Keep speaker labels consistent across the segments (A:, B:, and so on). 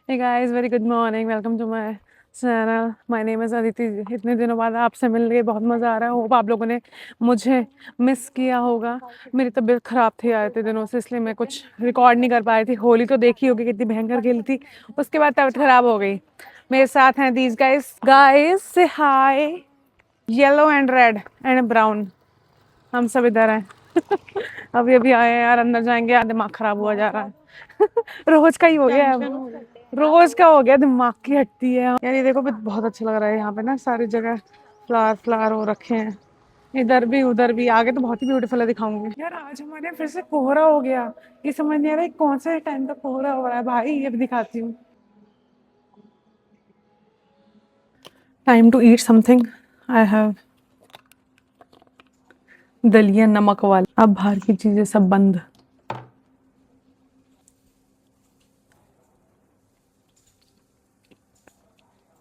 A: Hey guys, very good morning. Welcome to my channel. My name is Aditi. इतने दिनों बाद आपसे मिल के बहुत मज़ा आ रहा है। होप आप लोगों ने मुझे मिस किया होगा। मेरी तबीयत ख़राब थी आए थे दिनों से, इसलिए मैं कुछ रिकॉर्ड नहीं कर पाई थी। होली तो देखी होगी कितनी भयंकर खेली थी। उसके बाद तबीयत ख़राब हो गई। मेरे साथ हैं these guys. Guys, say hi. Yellow and red and brown. हम सब इधर हैं। अभी अभी आए हैं यार, अंदर जाएंगे यार, दिमाग खराब हुआ जा रहा है। रोज का ही हो गया है, रोज का हो गया, दिमाग की हट्टी है यार। ये देखो बहुत अच्छा लग रहा है यहाँ पे ना, सारी जगह फ्लावर फ्लावर हो रखे हैं, इधर भी उधर भी। आगे तो बहुत ही ब्यूटीफुल है, दिखाऊंगी यार। आज हमारे यहाँ फिर से कोहरा हो गया। ये समझ नहीं आ रहा है कौन से टाइम का कोहरा हो रहा है भाई। ये भी दिखाती हूँ। Time to eat something. I have दलिया नमक वाला। अब बाहर की चीजें सब बंद।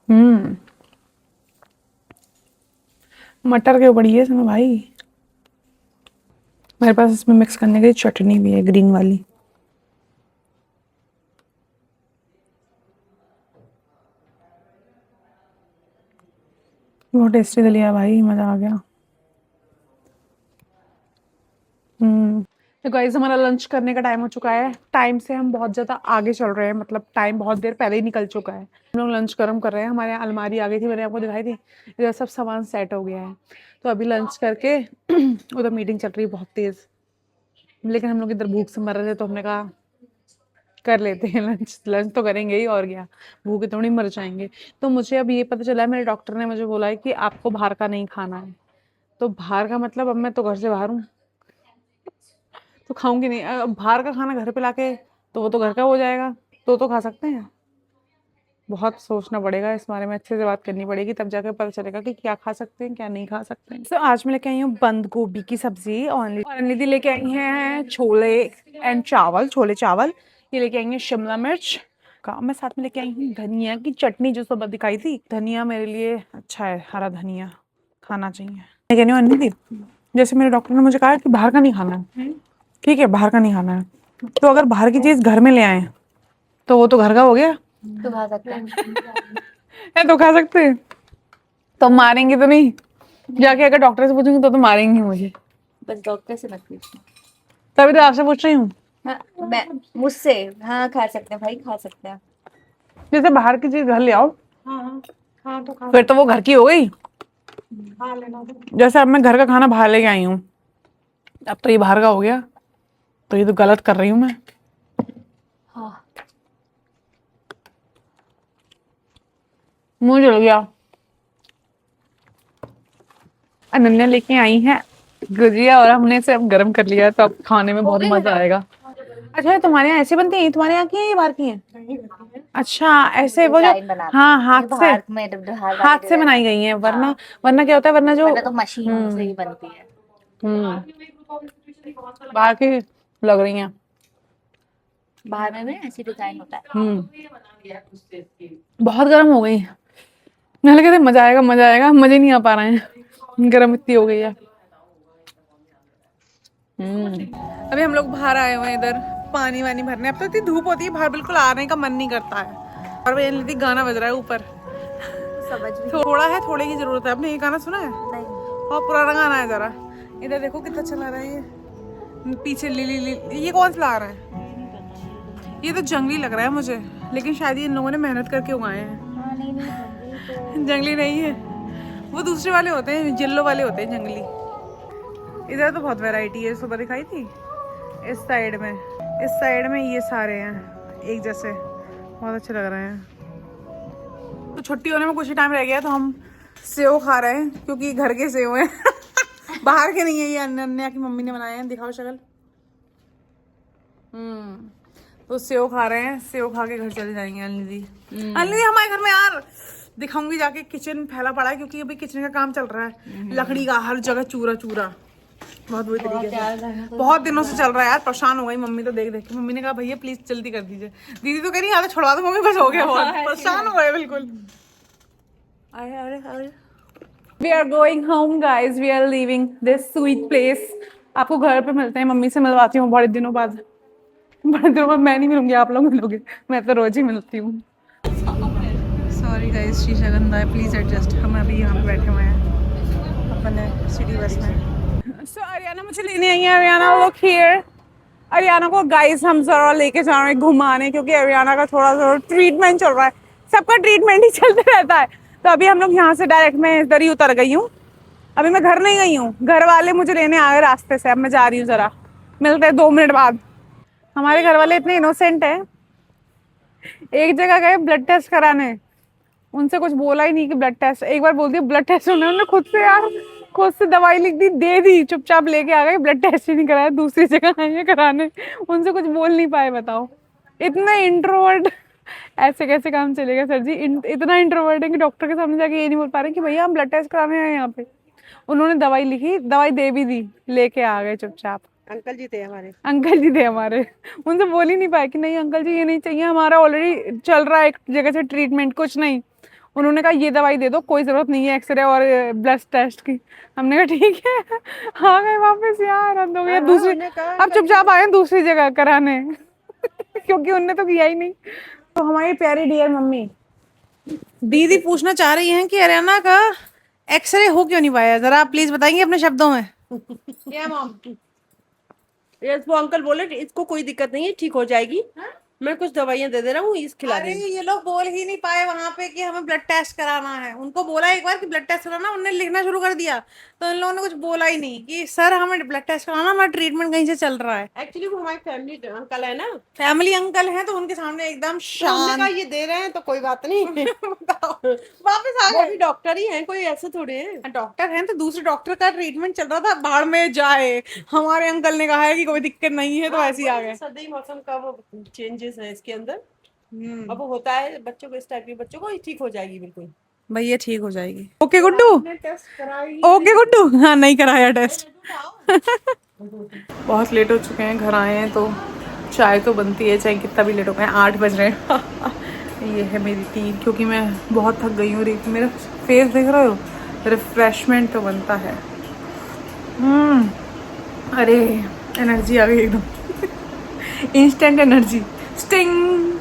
A: हम्म मटर के ऊपर ये इसमें भाई। मेरे पास इसमें मिक्स करने के लिए चटनी भी है, ग्रीन वाली। बहुत टेस्टी दलिया भाई, मजा आ गया। तो गाइस, हमारा लंच करने का टाइम हो चुका है। टाइम से हम बहुत ज़्यादा आगे चल रहे हैं, मतलब टाइम बहुत देर पहले ही निकल चुका है। हम लोग लंच गर्म कर रहे हैं। हमारे यहाँ अलमारी आ गई थी, मैंने आपको दिखाई थी। इधर सब सामान सेट हो गया है, तो अभी लंच करके उधर मीटिंग चल रही है बहुत तेज़। लेकिन हम लोग इधर भूख से मर रहे थे, तो हमने कहा कर लेते हैं लंच। लंच तो करेंगे ही, और क्या, भूखे थोड़ी मर जाएंगे। तो मुझे अब ये पता चला है, मेरे डॉक्टर ने मुझे बोला है कि आपको बाहर का नहीं खाना है। तो बाहर का मतलब अब मैं तो घर से बाहर हूँ, तो खाऊंगी नहीं। अब बाहर का खाना घर पे लाके, तो वो तो घर का हो जाएगा, तो खा सकते हैं। बहुत सोचना पड़ेगा इस बारे में, अच्छे से बात करनी पड़ेगी, तब जाकर पता चलेगा कि क्या खा सकते हैं क्या नहीं खा सकते हैं। तो आज मैं लेके आई हूँ बंद गोभी की सब्जी, और निधि लेके आई हैं छोले एंड चावल, छोले चावल। ये लेके आई हैं शिमला मिर्च का। मैं साथ में लेके आई हूँ धनिया की चटनी, जो सुबह दिखाई थी। धनिया मेरे लिए अच्छा है, हरा धनिया खाना चाहिए। मैं कह रही हूँ निधि, जैसे मेरे डॉक्टर ने मुझे कहा कि बाहर का नहीं खाना है, ठीक है, बाहर का नहीं खाना है, तो अगर बाहर की चीज घर में ले आए तो वो तो घर का हो गया।
B: तो खा सकते हैं।
A: है तो खा सकते हैं, तो मारेंगे तो नहीं? जाके अगर डॉक्टर से पूछूंगी तो मारेंगे मुझे।
B: बस डॉक्टर से मत पूछना।
A: तभी तो आपसे पूछ रही हूँ।
B: हाँ, मैं मुझसे हाँ खा सकते हैं भाई, खा सकते हैं।
A: जैसे बाहर की चीज घर ले आओ,
C: हाँ हाँ तो खा
A: फिर तो वो घर की हो गई।
C: खा लेना तो।
A: जैसे अब मैं घर का खाना बाहर लेके आई हूँ, अब तो ये बाहर का हो गया, तो ये तो गलत कर रही हूँ मैं।
B: हाँ,
A: मुंह जल गया। अनन्या लेके आई है गुजिया, और हमने इसे अब गर्म कर लिया है, तो अब खाने में बहुत मजा आएगा। अच्छा, ये तुम्हारे यहाँ ऐसे बनती है? तुम्हारे यहाँ की है ये बाहर की है? अच्छा, ऐसे वो जो,
B: डिजाइन बनाते
A: हाँ,
B: हैं।
A: हाथ
B: ये
A: से,
B: बाहर में बाहर वाली
A: हाथ से
B: डिजाइन
A: बनाई
B: बनाते
A: गई
B: हैं।
A: है। वरना
B: हाँ,
A: वरना क्या होता है, वरना जो
B: वरना तो मशीन से ही बनती है।
A: बाहर की लग रही हैं।
B: बाहर में भी ऐसी डिजाइन होता है।
A: बहुत गर्म हो गई। मैं लगे थे मजा आएगा मजा आएगा, मजे नहीं आ पा रहे हैं, गर्म इतनी हो गई है। अभी हम लोग बाहर आए हुए हैं इधर पानी वानी भरने। अब तो इतनी धूप होती है बाहर, बिल्कुल आने का मन नहीं करता है। और वही निधि गाना बज रहा है ऊपर।
B: समझ भी
A: थोड़ा है, थोड़े की जरूरत है। आपने ये गाना सुना है?
B: नहीं।
A: और पुराना गाना है जरा। इधर देखो कितना चला रहा है ये पीछे। लिली लिली, ये कौन सा ला रहा है? ये तो जंगली लग रहा है मुझे, लेकिन शायद ये इन लोगों ने मेहनत करके उगाए हैं।
B: हाँ, नहीं नहीं जंगली तो
A: जंगली नहीं है, वो दूसरे वाले होते हैं, येलो वाले होते हैं जंगली। इधर तो बहुत वैरायटी है, सुबह दिखाई थी। इस साइड में, इस साइड में ये सारे हैं एक जैसे, बहुत अच्छे लग रहे हैं। तो छुट्टी होने में कुछ ही टाइम रह गया, तो हम सेव खा रहे हैं, क्योंकि घर के सेव हैं। बाहर के नहीं है, ये अनन्या की मम्मी ने बनाए हैं। दिखाओ शक्ल। तो सेव खा रहे हैं, सेव खा के घर चले जाएंगे। अनिधि हमारे घर में यार, दिखाऊंगी जाके। किचन फैला पड़ा है, क्योंकि अभी किचन का काम चल रहा है। लकड़ी का हर जगह चूरा चूरा, बहुत बुरी तरीके से। बहुत दिनों से चल रहा है यार, परेशान हो गई मम्मी तो देख देख के। मम्मी ने कहा भैया प्लीज जल्दी कर दीजिए। दीदी तो कह रही आधा छुड़वा दो मम्मी, बस हो गया। बहुत परेशान हो गए बिल्कुल। We are going home guys, we are leaving this sweet place। आपको घर पे मिलते हैं, मम्मी से मिलवाती हूँ बड़े दिनों बाद। बड़े दिनों बाद मैं नहीं मिलूंगी, आप लोग मिलोगे। मैं तो रोज ही मिलती हूँ। सॉरी गाइस, शीशा गंदा है, प्लीज एडजस्ट। हम अभी यहाँ पे बैठे हुए हैं अपने सिटी बस में। सो अरियाना मुझे लेने आई है। Ariana look here. अरियाना को गाइस हम जरा लेके जा रहे हैं घुमाने, क्योंकि अरियाना का थोड़ा सा ट्रीटमेंट चल रहा है। सबका ट्रीटमेंट ही चलते रहता है। तो अभी हम लोग यहाँ से डायरेक्ट मैं इधर ही उतर गई हूँ। अभी मैं घर नहीं गई हूँ, घर वाले मुझे लेने आ गए रास्ते से। अब मैं जा रही हूँ, जरा मिलते हैं 2 मिनट बाद। हमारे घर वाले इतने इनोसेंट हैं, एक जगह गए ब्लड टेस्ट कराने, उनसे कुछ बोला ही नहीं कि ब्लड टेस्ट। एक बार बोल दिया ब्लड टेस्ट, उन्होंने खुद से दवाई लिख दी, दे दी, चुपचाप लेके आ गए, ब्लड टेस्ट ही नहीं कराया, दूसरी जगह आए हैं कराने। उनसे कुछ बोल नहीं पाए, बताओ। इतना इंट्रोवर्ट ऐसे कैसे काम चलेगा सर जी? इतना इंट्रोवर्ट है कि डॉक्टर के सामने जाके ये नहीं बोल पा रहे कि भैया हम ब्लड टेस्ट कराने आए हैं यहाँ पे। उन्होंने दवाई लिखी, दवाई दे भी दी, लेके आ गए चुपचाप।
C: अंकल जी थे हमारे।
A: अंकल जी थे हमारे, उनसे बोल ही नहीं पाए कि नहीं अंकल जी ये नहीं चाहिए, हमारा ऑलरेडी चल रहा है एक जगह से ट्रीटमेंट, कुछ नहीं। उन्होंने कहा ये दवाई दे दो, कोई जरूरत नहीं है एक्सरे और ब्लड टेस्ट की। हमने कहा ठीक है, आ गए वापस यार, हद हो गया। दूसरी अब चुपचाप आए दूसरी जगह कराने क्योंकि उनने तो किया ही नहीं। तो हमारी प्यारी डियर मम्मी दीदी पूछना चाह रही हैं कि अरियाना का एक्सरे हो क्यों नहीं पाया, जरा आप प्लीज बताएंगे अपने शब्दों में। क्या मॉम?
C: ये वो अंकल बोले इसको कोई दिक्कत नहीं है, ठीक हो जाएगी। मैं कुछ दवाइयाँ दे रहा हूँ, इस खिला
A: अरे
C: देंगे।
A: ये लोग बोल ही नहीं पाए वहां पे कि हमें ब्लड टेस्ट कराना है। उनको बोला एक बार कि ब्लड टेस्ट कराना, उन्होंने लिखना शुरू कर दिया, तो इन लोगों ने कुछ बोला ही नहीं कि सर हमें ब्लड टेस्ट कराना, हमारा ट्रीटमेंट कहीं से चल रहा है।
C: एक्चुअली वो हमारे फैमिली अंकल है ना,
A: फैमिली अंकल हैं, तो उनके सामने एकदम
C: तो हमने
A: शांत।
C: कहा ये दे रहे हैं तो कोई बात नहीं।
A: वापस आ
C: वो
A: गए।
C: भी डॉक्टर ही हैं, कोई ऐसे थोड़े हैं।
A: डॉक्टर हैं तो दूसरे डॉक्टर का ट्रीटमेंट चल रहा था, बाढ़ में जाए। हमारे अंकल ने कहा है कि कोई दिक्कत नहीं है, तो ऐसे ही आ गए।
C: सर्दी मौसम का वो चेंजेस है इसके अंदर। अब वो होता है बच्चों को, इस टाइप के बच्चों को, ये ठीक हो जाएगी बिल्कुल।
A: भैया ठीक हो जाएगी। ओके गुड्डू,
C: टेस्ट कराई।
A: ओके गुड्डू। हाँ नहीं कराया टेस्ट। बहुत लेट हो चुके हैं, घर आए हैं तो चाय तो बनती है, चाहे कितना भी लेट हो गए। 8 बज रहे हैं। ये है मेरी टी, क्योंकि मैं बहुत थक गई हूँ। मेरा फेस देख रहे हो, रिफ्रेशमेंट तो बनता है। अरे एनर्जी आ गई एकदम। Instant energy, sting.